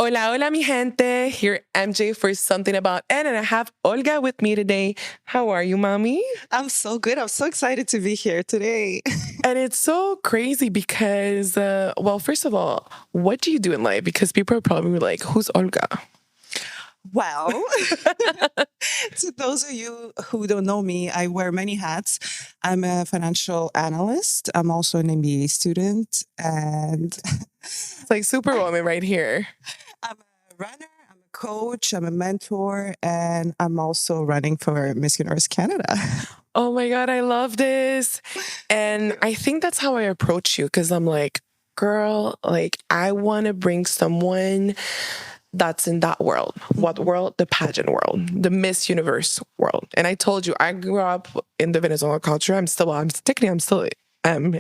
Hola, hola, mi gente. Here, MJ for Something About N, and I have Olga with me today. How are you, mommy? I'm so good. I'm so excited to be here today. And it's so crazy because, well, first of all, what do you do in life? Because people are probably like, who's Olga? Well, to those of you who don't know me, I wear many hats. I'm a financial analyst. I'm also an MBA student, and It's like Superwoman right here. I'm a runner, I'm a coach, I'm a mentor, and I'm also running for Miss Universe Canada. Oh my God, I love this. And I think that's how I approach you because I'm like, girl, like, I want to bring someone that's in that world. What world? The pageant world, the Miss Universe world. And I told you, I grew up in the Venezuelan culture. I'm still in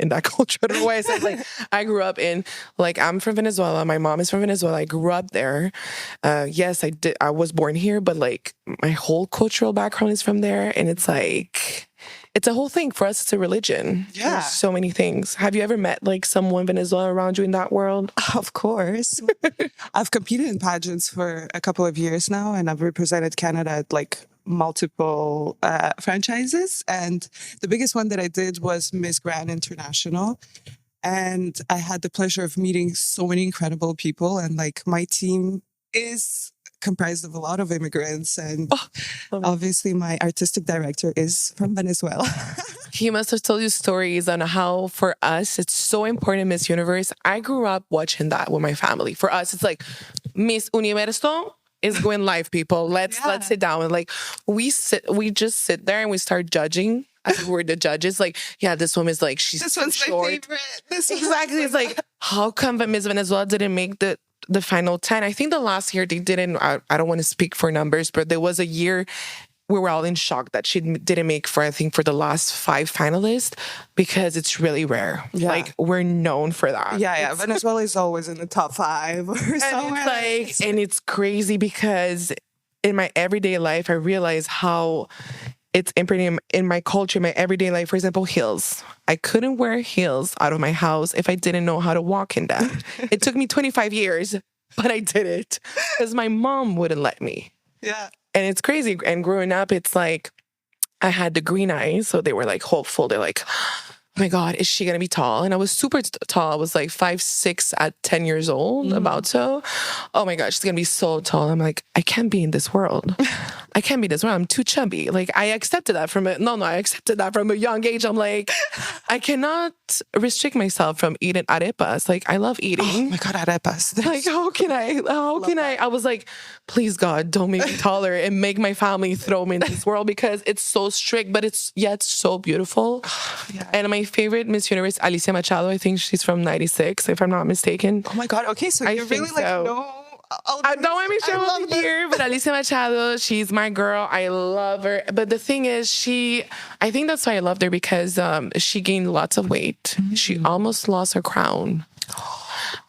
that culture. I don't know why I said like I grew up in like I'm from Venezuela. My mom is from Venezuela. I grew up there. Yes, I did. I was born here, but like my whole cultural background is from there, and it's like it's a whole thing for us. It's a religion. Yeah. There's so many things. Have you ever met like someone in Venezuela around you in that world? Of course. I've competed in pageants for a couple of years now, and I've represented Canada at like multiple franchises. And the biggest one that I did was Miss Grand International. And I had the pleasure of meeting so many incredible people. And like my team is comprised of a lot of immigrants. And obviously, my artistic director is from Venezuela. He must have told you stories on how, for us, it's so important, Miss Universe. I grew up watching that with my family. For us, it's like Miss Universo is going live, people. Let's sit down and like we just sit there and we start judging. As we're the judges, like, yeah, this woman is like this one's short. My favorite. This exactly. It's like, how come Miss Venezuela didn't make the final 10? I think the last year they didn't. I don't want to speak for numbers, but there was a year we were all in shock that she didn't make for the last 5 finalists because it's really rare. Yeah. Like we're known for that. Yeah. Venezuela is always in the top 5 or somewhere. And it's crazy because in my everyday life, I realize how it's imprinted in my culture, my everyday life. For example, heels. I couldn't wear heels out of my house if I didn't know how to walk in them. It took me 25 years, but I did it because my mom wouldn't let me. Yeah. And it's crazy. And growing up, it's like I had the green eyes. So they were like hopeful. They're like, oh my God, is she going to be tall? And I was super tall. I was like 5'6" at 10 years old, about so. Oh my God, she's going to be so tall. I'm like, I can't be in this world. I can't be this world. I'm too chubby. Like I accepted that I accepted that from a young age. I'm like, I cannot restrict myself from eating arepas. Like I love eating. Oh my God, arepas. Like how can I? I was like, please God, don't make me taller and make my family throw me in this world because it's so strict, but it's yet so beautiful. Yeah. And my favorite Miss Universe, Alicia Machado. I think she's from '96, if I'm not mistaken. Oh my God. Okay, so you really like know. I don't want to show up here, but Alicia Machado, she's my girl. I love her. But the thing is, I think that's why I loved her because she gained lots of weight. She almost lost her crown.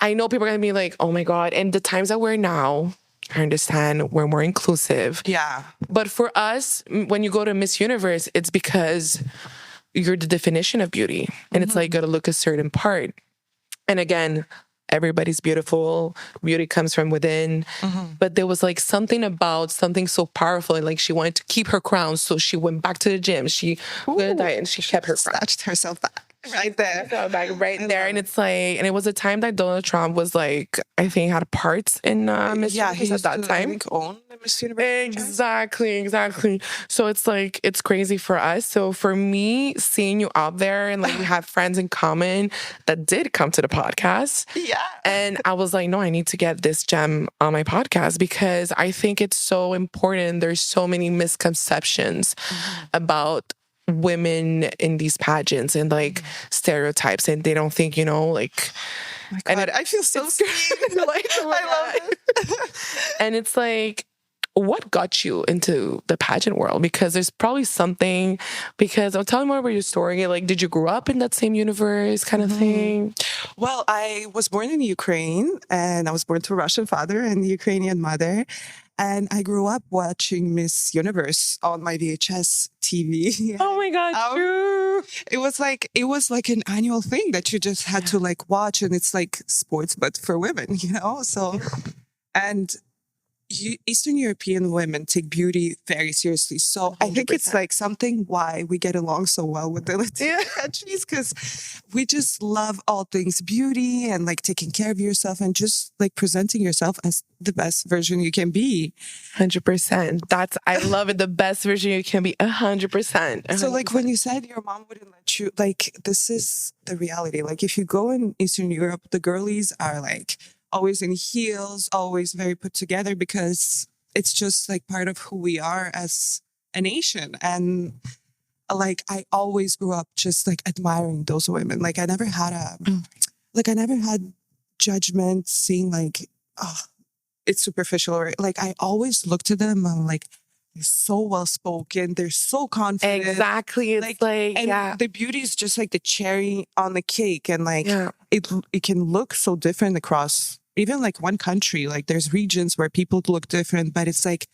I know people are going to be like, oh my God. And the times that we're now, I understand we're more inclusive. Yeah. But for us, when you go to Miss Universe, it's because you're the definition of beauty. And it's like, you got to look a certain part. And again, everybody's beautiful. Beauty comes from within. But there was like something so powerful. And like she wanted to keep her crown. So she went back to the gym. She went to diet and she kept her crown. Snatched herself back. Right there. Right there. And it's like, and it was a time that Donald Trump was like, I think had parts in Miss Universe at that time. I think own Miss Universe. Exactly. So it's like, it's crazy for us. So for me, seeing you out there and like we have friends in common that did come to the podcast. Yeah. And I was like, no, I need to get this gem on my podcast because I think it's so important. There's so many misconceptions about women in these pageants and like stereotypes, and they don't think, like, my God, and I feel so scared. Like, I love it. And it's like, what got you into the pageant world? Because there's probably something, because I'll tell you more about your story. Like, did you grow up in that same universe kind of thing? Well, I was born in Ukraine and I was born to a Russian father and a Ukrainian mother. And I grew up watching Miss Universe on my VHS TV. Oh my God, true. It was like an annual thing that you just had to like watch, and it's like sports, but for women, So And Eastern European women take beauty very seriously. So I think it's 100%. like something why we get along so well with the Latino countries, because we just love all things beauty and like taking care of yourself and just like presenting yourself as the best version you can be. 100%. I love it. The best version you can be. 100%. So like when you said your mom wouldn't let you, like this is the reality. Like if you go in Eastern Europe, the girlies are like always in heels, always very put together, because it's just like part of who we are as a nation. And like I always grew up just like admiring those women. Like I never had I never had judgment seeing like, oh, it's superficial, or like I always looked at them. I'm like, they're so well spoken. They're so confident. Exactly. It's like and yeah. the beauty is just like the cherry on the cake, and like Yeah. it can look so different across even like one country. Like there's regions where people look different, but it's like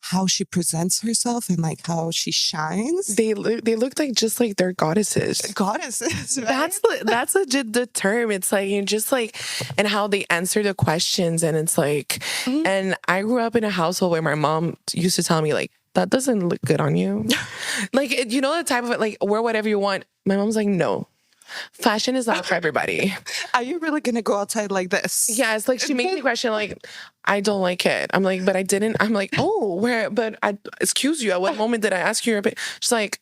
how she presents herself and like how she shines. They look like just like they're goddesses. Goddesses, right? That's legit the term. It's like you just like, and how they answer the questions, and it's like, and I grew up in a household where my mom used to tell me like, that doesn't look good on you. Like, you know, the type of like, wear whatever you want. My mom's like, no, fashion is not for everybody. Are you really gonna go outside like this? Yeah, it's like she makes me question, like, I don't like it. I'm like, but I didn't. I'm like, oh, where? But excuse you, at what moment did I ask you? She's like,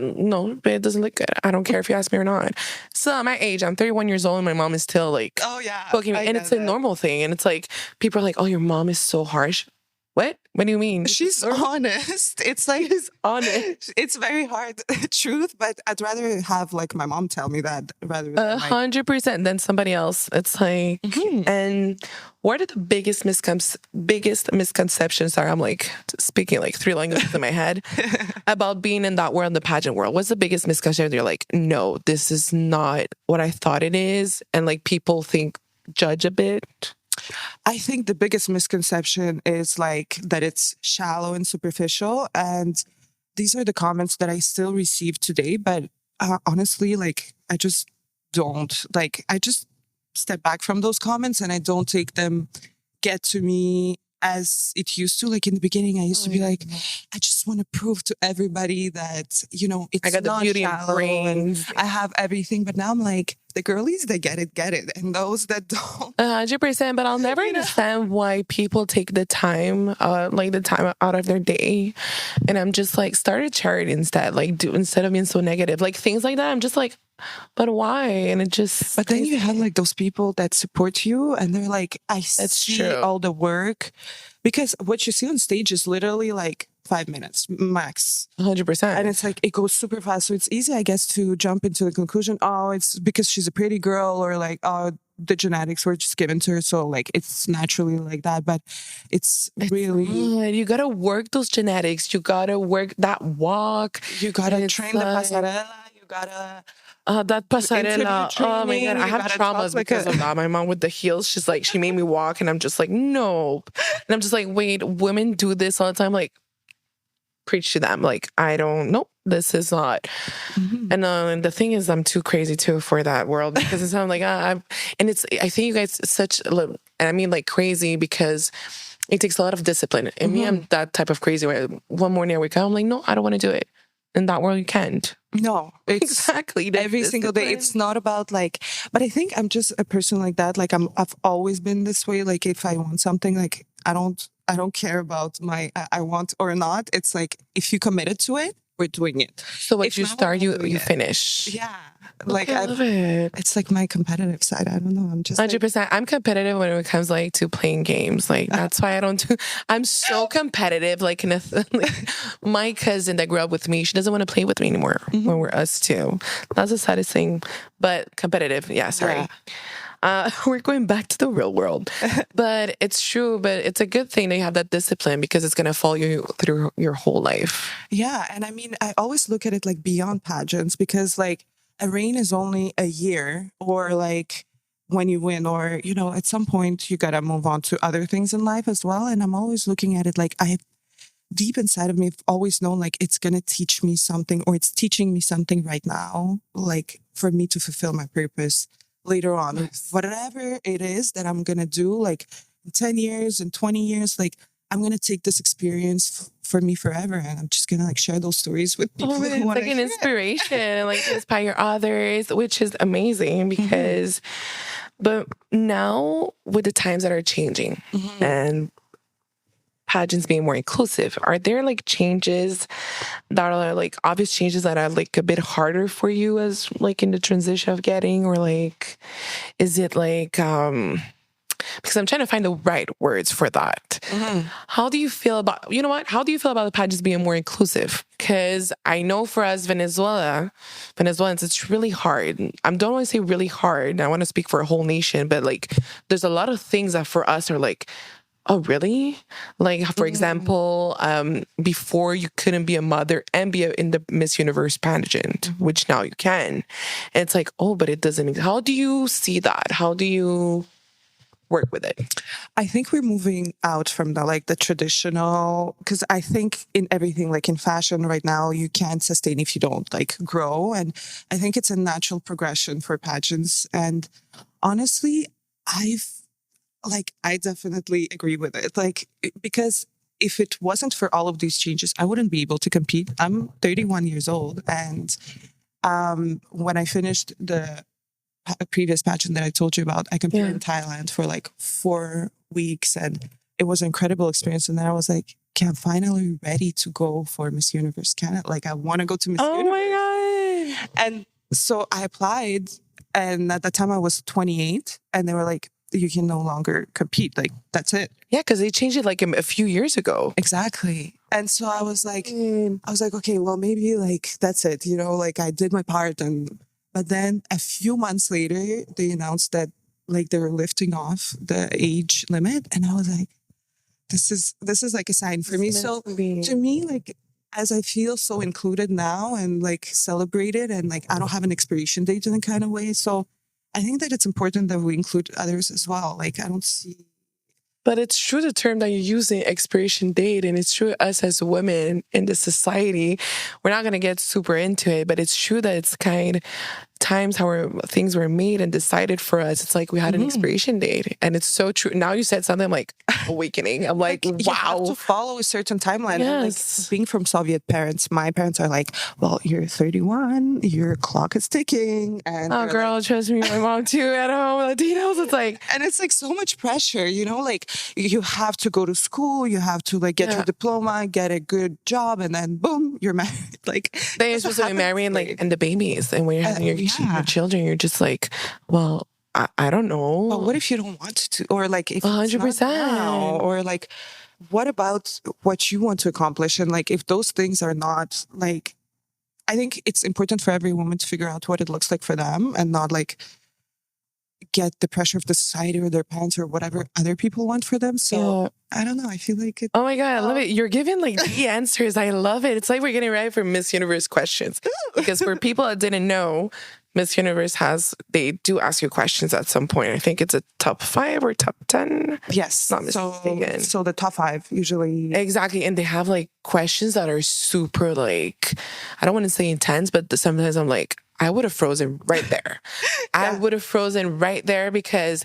no, but it doesn't look good. I don't care if you ask me or not. So at my age, I'm 31 years old, and my mom is still like, oh yeah, poking me. And it's a normal thing. And it's like, people are like, oh, your mom is so harsh. What? What do you mean? She's honest. It's like She's honest. It's very hard truth, but I'd rather have like my mom tell me that rather than 100% than somebody else. It's like, and what are the biggest misconceptions are? I'm like speaking like 3 languages in my head about being in that world, the pageant world. What's the biggest misconception? You're like, no, this is not what I thought it is, and like people judge a bit. I think the biggest misconception is like that it's shallow and superficial. And these are the comments that I still receive today. But honestly, like, I just don't like, I just step back from those comments and I don't take them get to me as it used to. Like in the beginning, I used to be like, I just want to prove to everybody that, you know, it's I got the not beauty shallow and brains. I have everything. But now I'm like, the girlies, they get it. And those that don't. 100%, but I'll never understand why people take the time out of their day. And I'm just like, start a charity instead. Like, instead of being so negative, like things like that. I'm just like, but why? And it just. But then you have like those people that support you, and they're like, I see true. all the work, because what you see on stage is literally like 5 minutes max. 100%. And it's like, it goes super fast. So it's easy, I guess, to jump into the conclusion, oh, it's because she's a pretty girl, or like, oh, the genetics were just given to her. So like, it's naturally like that. But it's really. You got to work those genetics. You got to work that walk. You got to train the pasarela. You got to. That pasarela. Oh my God. I have traumas because of that. My mom with the heels, she's like, she made me walk, and I'm just like, no. And I'm just like, wait, women do this all the time. Like, preach to them. Like, I don't know. This is not. And the thing is, I'm too crazy too for that world, because it's not like, I think you guys and I mean like crazy, because it takes a lot of discipline. And me, I'm that type of crazy where one morning I wake up, I'm like, no, I don't want to do it. In that world, you can't. No, it's exactly every single day. It's not about like, but I think I'm just a person like that. Like I've always been this way. Like if I want something, like I don't care about my I want or not. It's like, if you committed to it, we're doing it. So what you start, you finish. Yeah. Like I love it. It's like my competitive side. I don't know. I'm just 100%. I'm competitive when it comes like to playing games. Like that's why I'm so competitive. Like, my cousin that grew up with me, she doesn't want to play with me anymore when we're us two. That's the saddest thing. But competitive. Yeah, sorry. Yeah. We're going back to the real world. But it's true. But it's a good thing that you have that discipline, because it's going to follow you through your whole life. Yeah. And I mean, I always look at it like beyond pageants, because like a reign is only a year, or like when you win, or, you know, at some point you got to move on to other things in life as well. And I'm always looking at it like, deep inside of me, I've always known like it's going to teach me something, or it's teaching me something right now, like for me to fulfill my purpose later on. Whatever it is that I'm going to do, like 10 years and 20 years, like I'm going to take this experience for me forever. And I'm just going to like share those stories with people Oh, who it's want like to an hear inspiration and like to inspire others, which is amazing because, but now with the times that are changing and pageants being more inclusive, are there like changes that are like obvious changes that are like a bit harder for you as like in the transition of getting, or like, is it like, because I'm trying to find the right words for that. How do you feel about, you know what? How do you feel about the pageants being more inclusive? Because I know for us Venezuelans, it's really hard. I don't want to say really hard. I want to speak for a whole nation, but like there's a lot of things that for us are like, oh, really? Like, for example, before you couldn't be a mother and be in the Miss Universe pageant, which now you can. And it's like, oh, but it doesn't. How do you see that? How do you work with it? I think we're moving out from the like the traditional, because I think in everything, like in fashion right now, you can't sustain if you don't like grow. And I think it's a natural progression for pageants. And honestly, I definitely agree with it. Like, because if it wasn't for all of these changes, I wouldn't be able to compete. I'm 31 years old. And when I finished the previous pageant that I told you about, I competed in Thailand for like 4 weeks, and it was an incredible experience. And then I was like, okay, I'm finally ready to go for Miss Universe Canada. Like, I want to go to Miss Universe. Oh my God. And so I applied, and at that time I was 28, and they were like, you can no longer compete. Like, that's it. Yeah, because they changed it like a few years ago. Exactly. And so I was like, okay, well, maybe like that's it, you know, like I did my part. But then a few months later, they announced that like they were lifting off the age limit. And I was like, this is like a sign for me. So to me, like, as I feel so included now and like celebrated, and like I don't have an expiration date in a kind of way. So I think that it's important that we include others as well. Like, I don't see. But it's true, the term that you're using, expiration date, and it's true us as women in the society, we're not going to get super into it, but it's true that it's kind of times how things were made and decided for us. It's like we had an expiration date, and it's so true. Now you said something, I'm like, awakening. I'm like, wow. You have to follow a certain timeline. Yes. And like, being from Soviet parents, my parents are like, well, you're 31, your clock is ticking. And oh, girl, like, trust me, my mom too at home, Latinos, it's like. And it's like so much pressure, you know, like you have to go to school, you have to like get your diploma, get a good job, and then boom, you're married. Like, then you're supposed to be married, like, and the babies, and when you're having your children, you're just like, well, I don't know. But what if you don't want to? Or like, if 100%. or like, what about what you want to accomplish? And like, if those things are not like, I think it's important for every woman to figure out what it looks like for them, and not like get the pressure of the society or their parents or whatever other people want for them. So I don't know. I feel like it. Oh my God, I love it. You're giving like the answers. I love it. It's like we're getting ready for Miss Universe questions. Because for people that didn't know, Miss Universe they do ask you questions at some point. I think it's a top 5 or top 10. Yes. Not mistaken. So the top 5 usually. Exactly. And they have like questions that are super like, I don't want to say intense, but sometimes I'm like, I would have frozen right there. I would have frozen right there because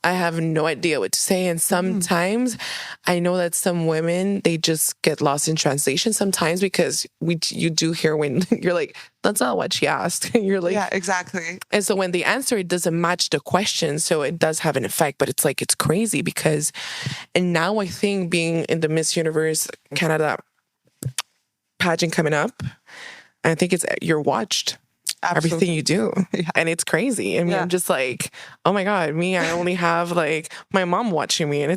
I have no idea what to say. And sometimes I know that some women, they just get lost in translation sometimes, because you do hear when you're like, that's not what she asked. You're like, yeah, exactly. And so when the answer, it doesn't match the question. So it does have an effect, but it's like, it's crazy because, and now I think being in the Miss Universe Canada pageant coming up, I think you're watched. Absolutely. Everything you do. And it's crazy. I mean, I'm just like, oh my God, I only have like my mom watching me, and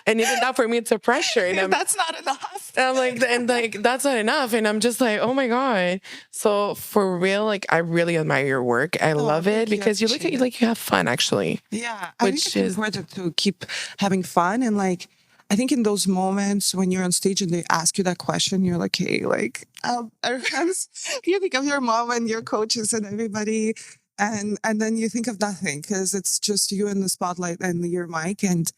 and even that for me, it's a pressure. And that's not enough. I'm like, and like, that's not enough. And I'm just like, oh my God. So for real, like, I really admire your work. I love it because you look at you like you have fun, actually. Yeah. I think it's important to keep having fun. And like, I think in those moments when you're on stage and they ask you that question, you're like, hey, like, you think of your mom and your coaches and everybody. And then you think of nothing because it's just you in the spotlight and your mic. And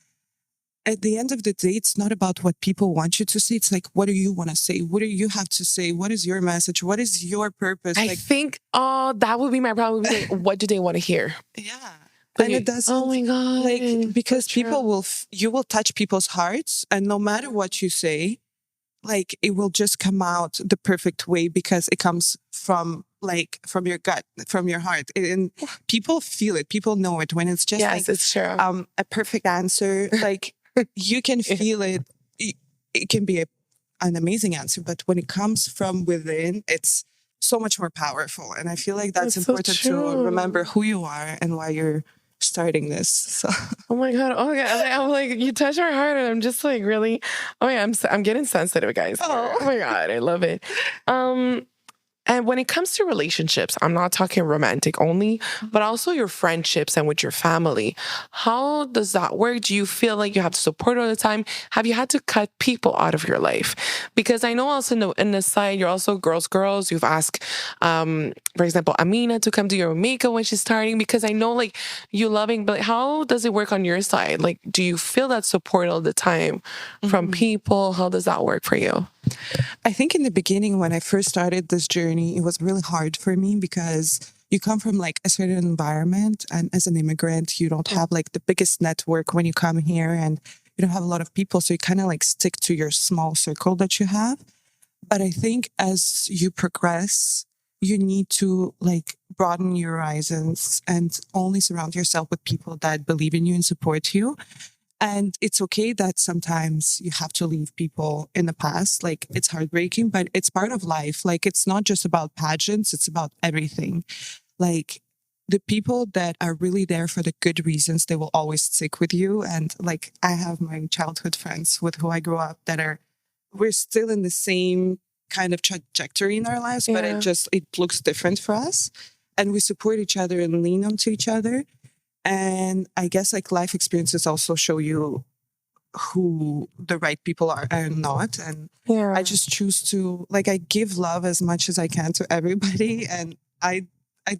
at the end of the day, it's not about what people want you to say. It's like, what do you want to say? What do you have to say? What is your message? What is your purpose? I think, that would be my problem. Like, what do they want to hear? Yeah. And it doesn't, oh my God. like, because That's true. people you will touch people's hearts, and no matter what you say, like, it will just come out the perfect way because it comes from your gut, from your heart. And people feel it, people know it when it's just Yes, it's true. a perfect answer. Like, you can feel it. It can be an amazing answer, but when it comes from within, it's so much more powerful. And I feel like that's That's so important to true. remember who you are and why you're starting this. So Oh my God. Oh my God. I'm like, you touch our heart, and I'm just like, really. Oh yeah, I'm getting sensitive, guys. Oh. Oh my God, I love it. And when it comes to relationships, I'm not talking romantic only, but also your friendships and with your family. How does that work? Do you feel like you have to support all the time? Have you had to cut people out of your life? Because I know also in the side, you're also girls. You've asked, for example, Amina to come do your makeup when she's starting, because I know like you loving, but how does it work on your side? Like, do you feel that support all the time from people? How does that work for you? I think in the beginning, when I first started this journey, it was really hard for me because you come from like a certain environment. And as an immigrant, you don't have like the biggest network when you come here, and you don't have a lot of people. So you kind of like stick to your small circle that you have. But I think as you progress, you need to like broaden your horizons and only surround yourself with people that believe in you and support you. And it's okay that sometimes you have to leave people in the past. Like, it's heartbreaking, but it's part of life. Like, it's not just about pageants, it's about everything. Like, the people that are really there for the good reasons, they will always stick with you. And like, I have my childhood friends with who I grew up we're still in the same kind of trajectory in our lives, but it looks different for us. And we support each other and lean onto each other. And I guess like life experiences also show you who the right people are and not. And I just choose to like, I give love as much as I can to everybody. And I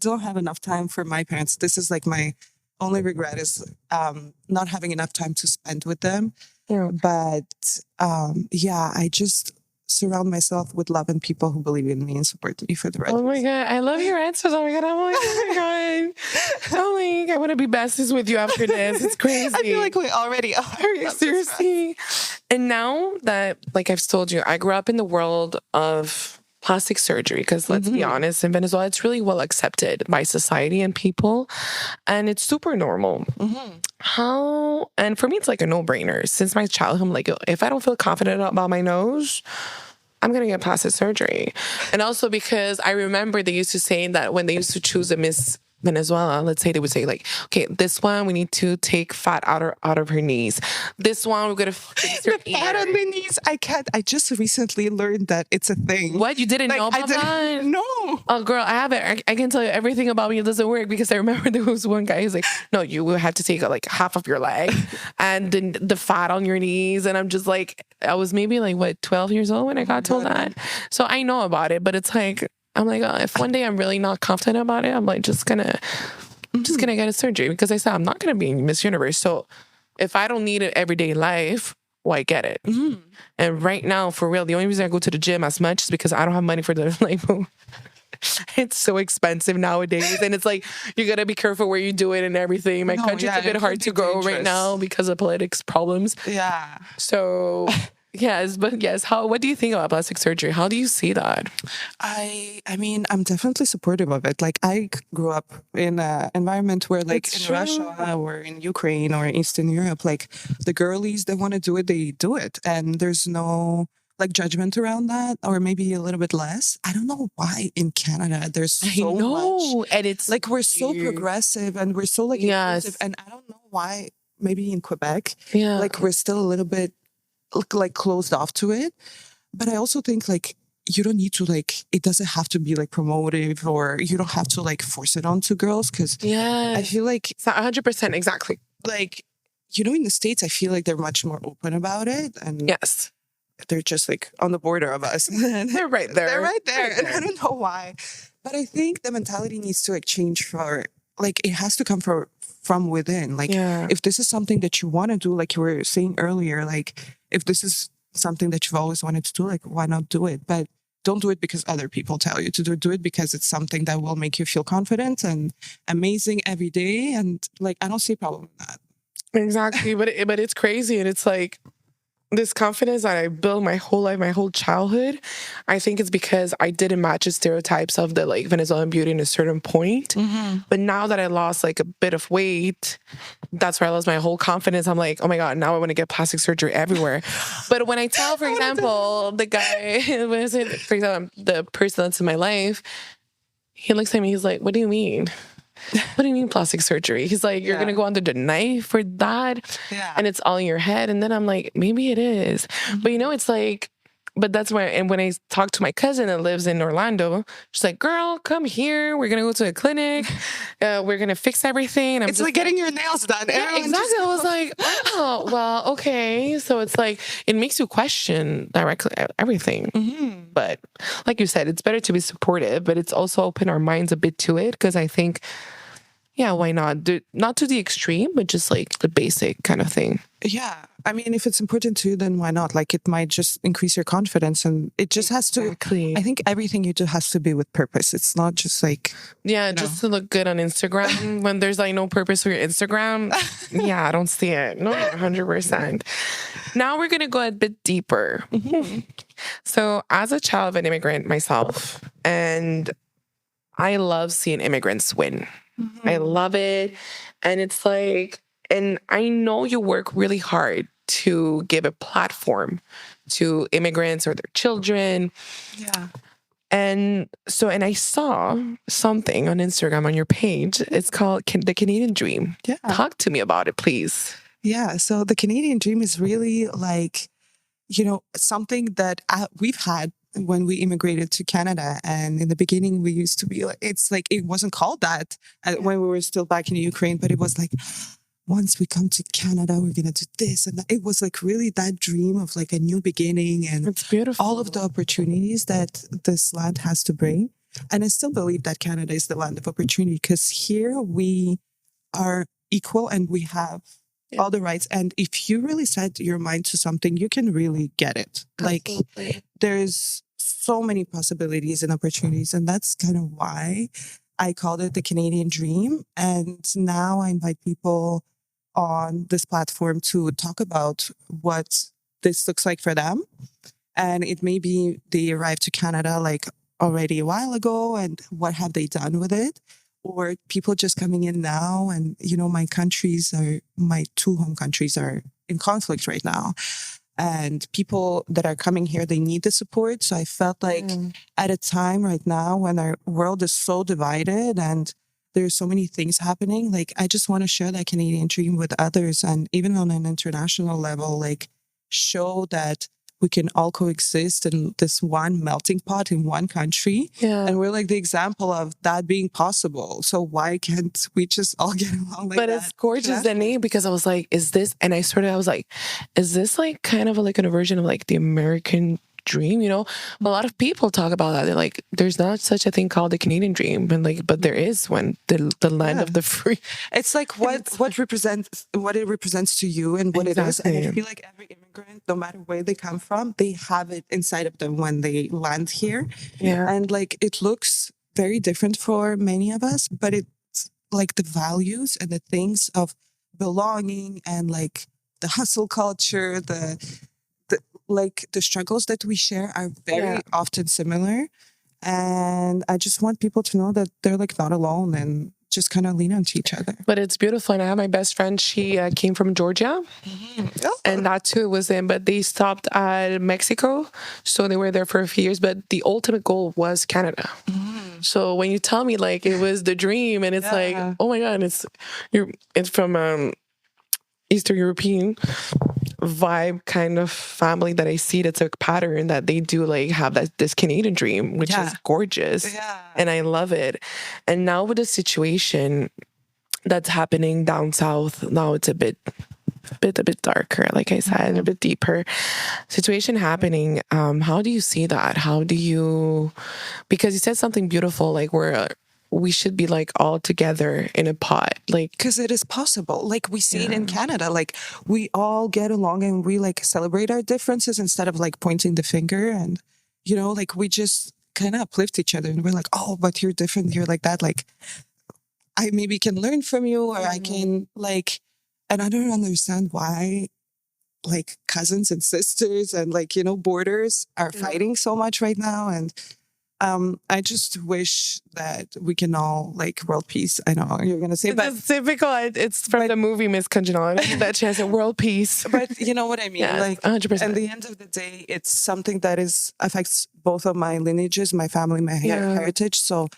don't have enough time for my parents. This is like my only regret is not having enough time to spend with them. But I just surround myself with love and people who believe in me and support me for the right. Oh my God, I love your answers. Oh my God, I'm like, oh my God. I'm like, I want to be besties with you after this. It's crazy. I feel like we already are. Seriously. And now that, like I've told you, I grew up in the world of plastic surgery, because let's be honest, in Venezuela, it's really well accepted by society and people, and it's super normal. And for me, it's like a no-brainer. Since my childhood, I'm like, if I don't feel confident about my nose, I'm going to get plastic surgery. And also because I remember they used to say that when they used to choose a Miss Venezuela, let's say they would say like, okay, this one, we need to take fat out of her knees. This one, we're going to fix her the fat on the knees. I just recently learned that it's a thing. What? You didn't know about that? No. Oh, girl, I have it. I can tell you everything about me. It doesn't work because I remember there was one guy who's like, no, you will have to take like half of your leg and then the fat on your knees. And I'm just like, I was maybe like, what, 12 years old when I got told that. So I know about it, but it's like, I'm like, if one day I'm really not confident about it, I'm like, just gonna get a surgery, because I said I'm not gonna be Miss Universe. So if I don't need it everyday life, why get it? And right now, for real, the only reason I go to the gym as much is because I don't have money for the lipo. It's so expensive nowadays, and it's like you gotta be careful where you do it and everything. My country's a bit hard to grow right now because of politics problems. Yeah. So. Yes, but yes. What do you think about plastic surgery? How do you see that? I mean, I'm definitely supportive of it. Like, I grew up in an environment where, like, in Russia or in Ukraine or Eastern Europe, like, the girlies, they want to do it, they do it. And there's no, like, judgment around that, or maybe a little bit less. I don't know why in Canada there's so much. And it's like, we're so progressive and we're so, like, inclusive. And I don't know why, maybe in Quebec, like, we're still a little bit like closed off to it. But I also think like you don't need to like, it doesn't have to be like promotive, or you don't have to like force it onto girls, because I feel like it's not 100% exactly. Like, you know, in the States, I feel like they're much more open about it, and they're just like on the border of us. They're right there. They're right there. And I don't know why, but I think the mentality needs to like change for like, it has to come from within. Like, if this is something that you want to do, like you were saying earlier, like if this is something that you've always wanted to do, like why not do it? But don't do it because other people tell you to do it because it's something that will make you feel confident and amazing every day. And like, I don't see a problem with that. Exactly. But it's crazy. And it's like, this confidence that I built my whole life, my whole childhood, I think it's because I didn't match the stereotypes of the like Venezuelan beauty in a certain point. But now that I lost like a bit of weight, that's where I lost my whole confidence. I'm like, oh my God, now I want to get plastic surgery everywhere. But when I tell, for example, the guy, for example, the person that's in my life, he looks at me, he's like, what do you mean? What do you mean plastic surgery? He's like, you're going to go under the knife for that? Yeah. And it's all in your head. And then I'm like, maybe it is. But you know, it's like, but that's why, and when I talk to my cousin that lives in Orlando, she's like, girl, come here. We're going to go to a clinic. We're going to fix everything. And It's like getting your nails done. yeah, exactly. I was like, oh, well, okay. So it's like, it makes you question directly everything. But like you said, it's better to be supportive, but it's also open our minds a bit to it. Because I think, yeah, why not? Not to the extreme, but just like the basic kind of thing. Yeah. I mean, if it's important to you, then why not? Like, it might just increase your confidence, and it just has to. I think everything you do has to be with purpose. It's not just like, yeah, just to look good on Instagram. When there's like no purpose for your Instagram, yeah, I don't see it. No, 100%. Now we're gonna go a bit deeper. So, as a child of an immigrant myself, and I love seeing immigrants win. I love it. And it's like, and I know you work really hard to give a platform to immigrants or their children. yeah. And so, and I saw something on Instagram on your page. It's called The Canadian Dream. Yeah. Talk to me about it, please. Yeah. So the Canadian dream is really like, something that we've had when we immigrated to Canada. And in the beginning, we used to be like, it's like, it wasn't called that when we were still back in Ukraine, but it was like, once we come to Canada, we're going to do this. And it was like really that dream of like a new beginning and It's beautiful. all of the opportunities that this land has to bring. And I still believe that Canada is the land of opportunity because here we are equal and we have all the rights. And if you really set your mind to something, you can really get it. Absolutely. Like there's so many possibilities and opportunities. And that's kind of why I called it the Canadian Dream. And now I invite people on this platform to talk about what this looks like for them. And it may be they arrived to Canada like already a while ago and what have they done with it? Or people just coming in now and, my two home countries are in conflict right now. And people that are coming here, they need the support. So I felt like at a time right now when our world is so divided and there's so many things happening, like I just want to share that Canadian dream with others. And even on an international level, like show that we can all coexist in this one melting pot in one country. Yeah. And we're like the example of that being possible. So why can't we just all get along like but that? it's gorgeous, Dani, because I was like, is this, and I was like, is this like kind of like a version of like the American dream? A lot of people talk about that. They're like, there's not such a thing called the Canadian dream, but there is one, the land of the free. It's like what it represents to you and what it is. And I feel like every immigrant, no matter where they come from, they have it inside of them when they land here. Yeah. And like it looks very different for many of us, but it's like the values and the things of belonging and like the hustle culture, the struggles that we share are very often similar. And I just want people to know that they're like not alone and just kind of lean onto each other. But it's beautiful. And I have my best friend, she came from Georgia. And that too was in, but they stopped at Mexico. So they were there for a few years, but the ultimate goal was Canada. So when you tell me like it was the dream and it's like, oh my God, it's from Eastern European vibe kind of family that I see, that's a pattern that they do like have this Canadian dream, which is gorgeous. And I love it. And now with the situation that's happening down south, now it's a bit darker, like I said, a bit deeper situation happening. How do you see that? Because you said something beautiful, like we should be like all together in a pot, like because it is possible. Like we see it in Canada, like we all get along and we like celebrate our differences instead of like pointing the finger. And like we just kind of uplift each other and we're like, oh, but you're different, you're like that, like I maybe can learn from you, or I can like, and I don't understand why like cousins and sisters and like, borders are fighting so much right now. And I just wish that we can all like world peace. I know you're gonna say, but It's typical. It's from the movie Miss Congeniality that she has a world peace. but you know what I mean? Yes, like 100%. At the end of the day, it's something that affects both of my lineages, my family, my heritage. So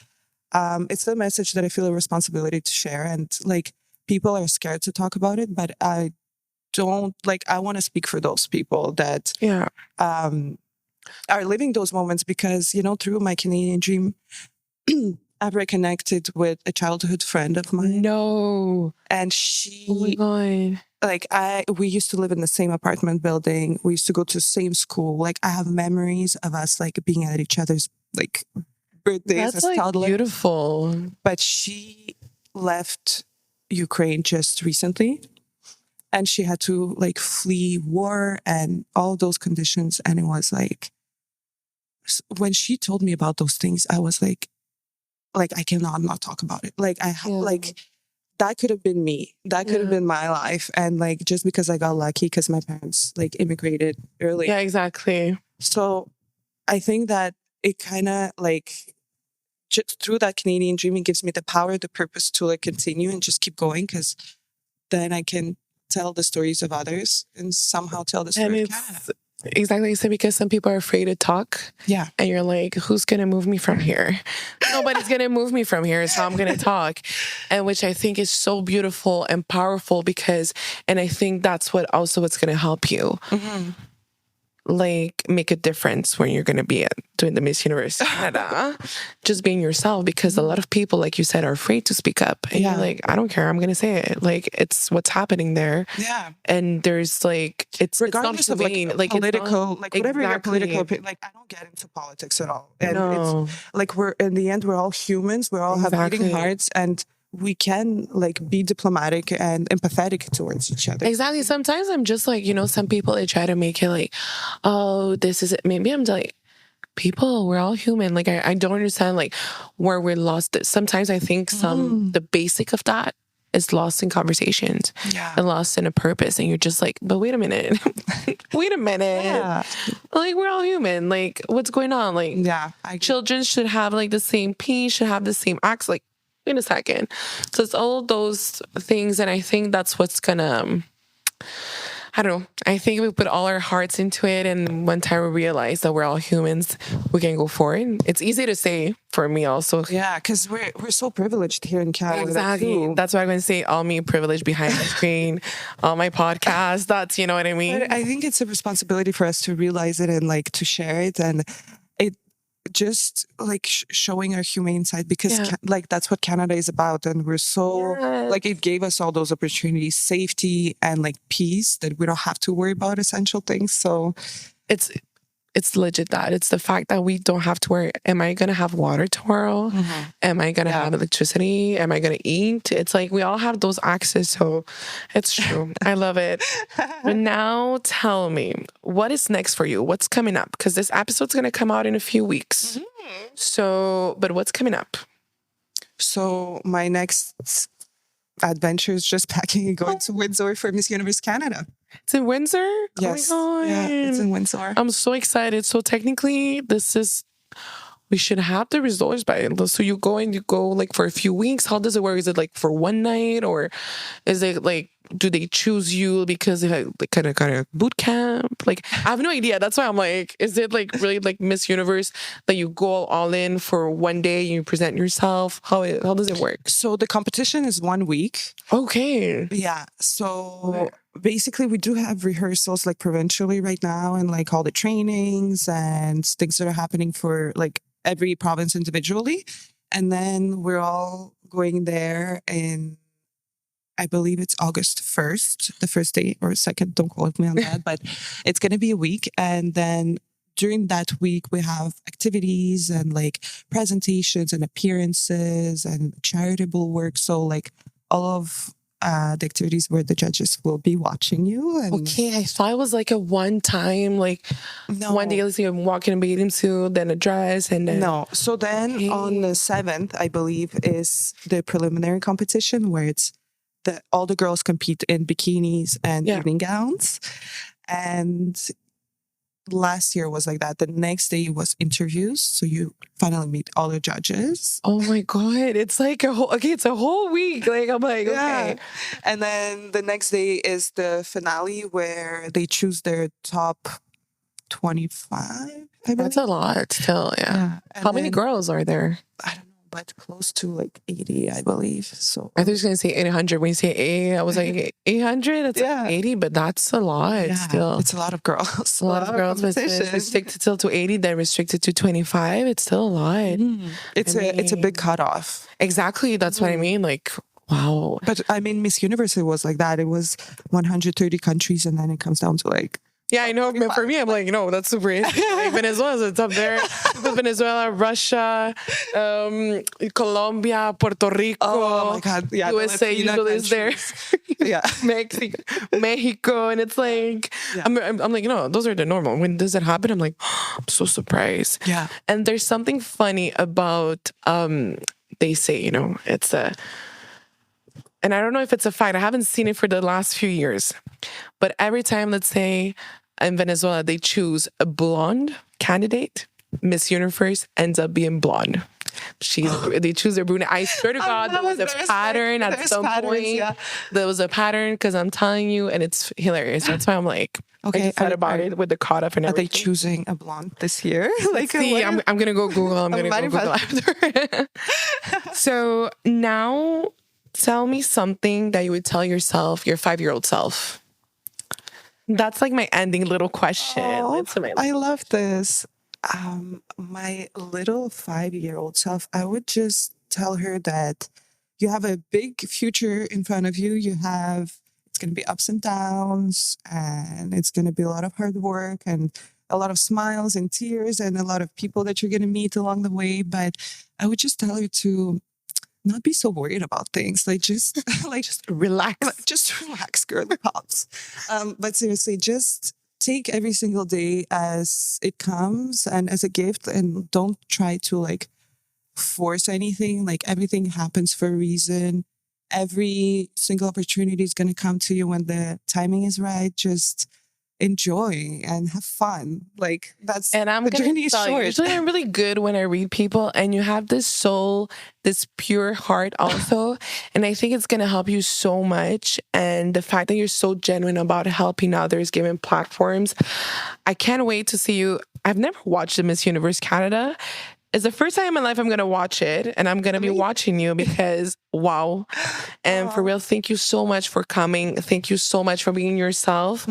it's the message that I feel a responsibility to share. And like people are scared to talk about it, but I don't like, I want to speak for those people that are living those moments because, through my Canadian dream, I've reconnected with a childhood friend of mine. No. And she, oh my God. like we used to live in the same apartment building. We used to go to the same school. Like I have memories of us like being at each other's like birthdays as That's like toddlers. beautiful. But she left Ukraine just recently. And she had to like flee war and all those conditions. And it was like, when she told me about those things, I was like I cannot not talk about it. Like like that could have been me. That could have been my life. And like, just because I got lucky because my parents like immigrated early. Yeah, exactly. So I think that it kind of like, just through that Canadian dream, it gives me the power, the purpose to like continue and just keep going. Cause then I can tell the stories of others and somehow tell the story of Canada. Exactly. So because some people are afraid to talk. Yeah. And you're like, who's going to move me from here? Nobody's going to move me from here. So I'm going to talk. And which I think is so beautiful and powerful because, and I think that's what's going to help you. Like make a difference when you're going to be doing the Miss Universe Canada, just being yourself, because a lot of people, like you said, are afraid to speak up. And you're like, I don't care, I'm going to say it. Like it's what's happening there. Yeah. And there's like, regardless of like political, like whatever your political opinion, like I don't get into politics at all. And it's like, we're in the end, we're all humans. We all have beating hearts, and we can like be diplomatic and empathetic towards each other. Exactly. Sometimes I'm just like, some people, they try to make it like, oh, this is it. Maybe I'm like, people, we're all human. Like, I don't understand like where we're lost. Sometimes I think the basic of that is lost in conversations and lost in a purpose. And you're just like, but wait a minute. Wait a minute. Yeah. Like, we're all human. Like, what's going on? Like, children should have like the same peace, should have the same acts. Like, in a second. So it's all those things. And I think that's what's gonna, I don't know. I think we put all our hearts into it. And one time we realize that we're all humans, we can go forward. It's easy to say for me also. Yeah, because we're so privileged here in Canada. Exactly. Too. That's why I'm going to say all me privileged behind the screen, all my podcasts. That's, you know what I mean? But I think it's a responsibility for us to realize it and like to share it. And it just like showing our humane side, because like that's what Canada is about. And we're so like, it gave us all those opportunities, safety and like peace, that we don't have to worry about essential things. So it's legit that. It's the fact that we don't have to worry. Am I going to have water tomorrow? Am I going to have electricity? Am I going to eat? It's like we all have those access. So it's true. I love it. But now tell me, what is next for you? What's coming up? Because this episode's going to come out in a few weeks. So, but what's coming up? So my next adventure is just packing and going to Windsor for Miss Universe Canada. It's in Windsor? Yes. Oh my God. Yeah, it's in Windsor. I'm so excited. So technically, we should have the results by. So you go like for a few weeks. How does it work? Is it like for one night, or is it like, do they choose you because they have like kind of boot camp? Like, I have no idea. That's why I'm like, is it like really like Miss Universe that you go all in for one day and you present yourself? How does it work? So the competition is 1 week. Okay. Yeah. So basically we do have rehearsals like provincially right now, and like all the trainings and things that are happening for like every province individually. And then we're all going there in, I believe it's August 1st, the first day or second, don't quote me on that, but it's going to be a week. And then during that week, we have activities and like presentations and appearances and charitable work. So like all of the activities where the judges will be watching you. And Okay, I thought it was like a one time, like no, one day you walk in a bathing suit, then a dress, and then no. So then on the 7th, I believe, is the preliminary competition where it's all the girls compete in bikinis and evening gowns. And last year was like that. The next day was interviews. So you finally meet all the judges. Oh my God. It's like it's a whole week. Like, I'm like, okay. And then the next day is the finale where they choose their top 25. That's a lot still, yeah. How many girls are there? I don't know, but close to like 80, I believe. So I thought you were going to say 800. When you say 80, I was like, 800? It's like 80, but that's a lot still. It's a lot of girls. A lot of girls, but it's restricted still to 80, then restricted to 25. It's still a lot. It's a big cutoff. Exactly. That's what I mean. Like, wow. But I mean, Miss Universe, it was like that. It was 130 countries, and then it comes down to like, yeah, I know. For me, I'm like, no, that's super easy. Like Venezuela, it's up there. Venezuela, Russia, Colombia, Puerto Rico. Oh my God. Yeah, USA usually is there. Yeah. Mexico. And it's like, I'm like, those are the normal. When does it happen? I'm like, I'm so surprised. Yeah. And there's something funny about, they say, it's and I don't know if it's a fact. I haven't seen it for the last few years. But every time, let's say, in Venezuela, they choose a blonde candidate, Miss Universe ends up being blonde. They choose their brunette. I swear to God, there was a pattern at some point. Yeah. There was a pattern because I'm telling you, and it's hilarious. That's why I'm like, okay, I just thought about it with the cutoff and everything. Are they choosing a blonde this year? Like, see, I'm gonna go Google. I'm gonna go Google after. So now, tell me something that you would tell yourself, your 5-year-old self. That's like my ending little question. I love this. My little 5-year-old self, I would just tell her that you have a big future in front of you. It's going to be ups and downs, and it's going to be a lot of hard work and a lot of smiles and tears and a lot of people that you're going to meet along the way. But I would just tell her to not be so worried about things. Just relax. Just relax, girly pops. But seriously, just take every single day as it comes and as a gift, and don't try to force anything. Everything happens for a reason. Every single opportunity is going to come to you when the timing is right. Just enjoy and have fun. And I'm the gonna journey is tell short. You, usually I'm really good when I read people, and you have this soul, this pure heart also. And I think it's gonna help you so much. And the fact that you're so genuine about helping others, giving platforms. I can't wait to see you. I've never watched the Miss Universe Canada. It's the first time in my life I'm going to watch it, and I'm going to be watching you because, wow. And for real, thank you so much for coming. Thank you so much for being yourself.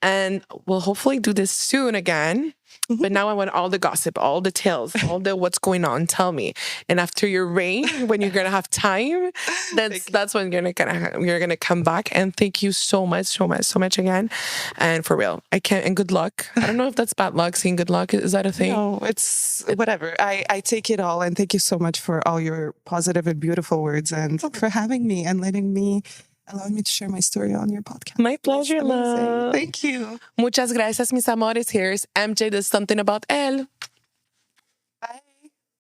And we'll hopefully do this soon again. But now I want all the gossip, all the tales, all the what's going on. Tell me. And after your reign, when you're gonna have time, that's when you're gonna come back. And thank you so much again. And for real, I can't. And good luck. I don't know if that's bad luck. Saying good luck, is that a thing? No, it's whatever. I take it all, and thank you so much for all your positive and beautiful words, and for having me and allowing me to share my story on your podcast. My pleasure, love. Thank you. Muchas gracias, mis amores. Here's MJ. There's something about él.